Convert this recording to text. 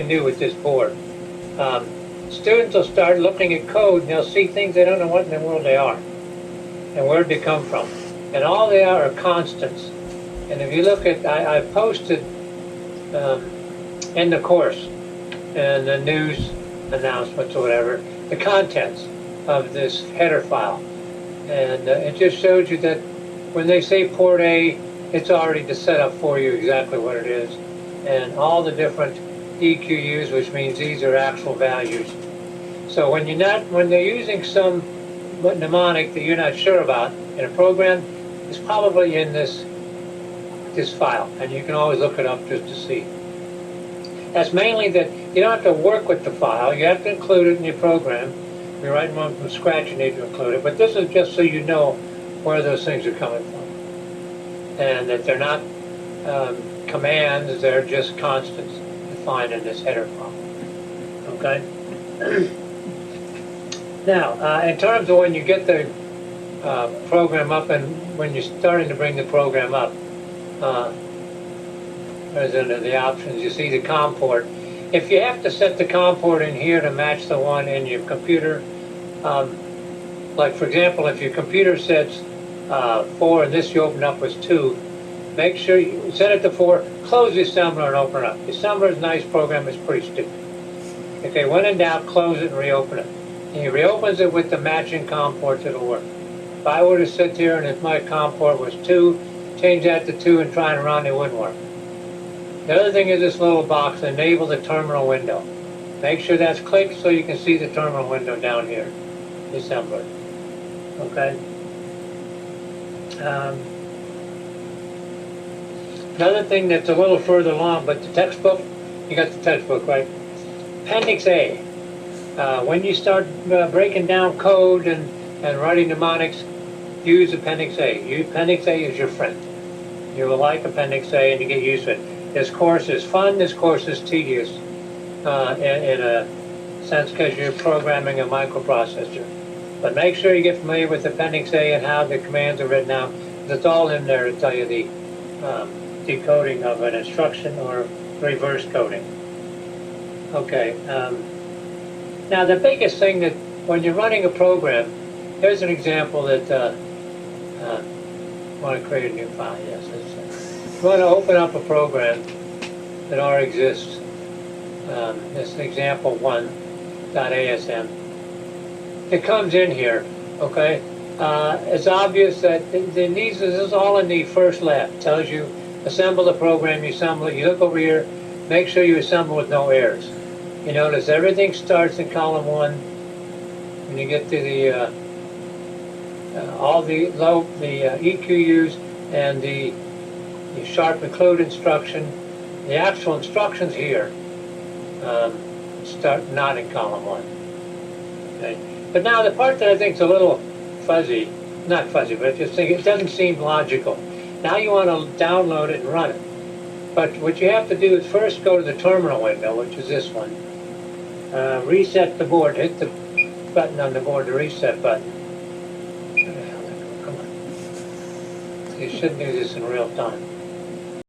new with this board. Students will start looking at code and they'll see things they don't know what in the world they are and where they come from. And all they are constants. And if you look at, I posted in the course and the news announcements or whatever, the contents of this header file. And it just shows you that when they say port A, it's already set up for you exactly what it is. And all the different EQUs, which means these are actual values. So when they're using some mnemonic that you're not sure about in a program, it's probably in this file, and you can always look it up just to see. That's mainly that you don't have to work with the file. You have to include it in your program. If you're writing one from scratch, you need to include it. But this is just so you know where those things are coming from, and that they're not commands, they're just constants defined in this header file. Okay? Now, in terms of when you get the program up and when you're starting to bring the program up, as under the options, you see the COM port. If you have to set the COM port in here to match the one in your computer, like for example, if your computer sets 4 and this you open up was 2, make sure you set it to 4, close the assembler and open it up. The assembler is a nice program, it's pretty stupid. Okay, when in doubt, close it and reopen it. And he reopens it with the matching COM ports, it'll work. If I were to sit here and if my COM port was 2, change that to 2 and try and run, it wouldn't work. The other thing is this little box, enable the terminal window. Make sure that's clicked so you can see the terminal window down here, the assembler. Okay? Another thing that's a little further along, but the textbook, you got the textbook, right? Appendix A. When you start breaking down code and writing mnemonics, use Appendix A. Appendix A is your friend. You will like Appendix A and you get used to it. This course is fun, this course is tedious in a sense because you're programming a microprocessor. But make sure you get familiar with Appendix A and how the commands are written out. It's all in there to tell you the decoding of an instruction or reverse coding. Okay. Now the biggest thing that when you're running a program, here's an example that I want to create a new file. Yes, you want to open up a program that already exists. This example 1.asm. It comes in here. Okay. It's obvious that this is all in the first left. Tells you assemble the program. You assemble it. You look over here. Make sure you assemble with no errors. You notice everything starts in column 1. When you get to the all the EQUs and the sharp include instruction, the actual instructions here start not in column 1. Okay. But now the part that I think is a little fuzzy, not fuzzy, but I just think it doesn't seem logical. Now you want to download it and run it. But what you have to do is first go to the terminal window, which is this one. Reset the board. Hit the button on the board, the reset button. Come on. You shouldn't do this in real time.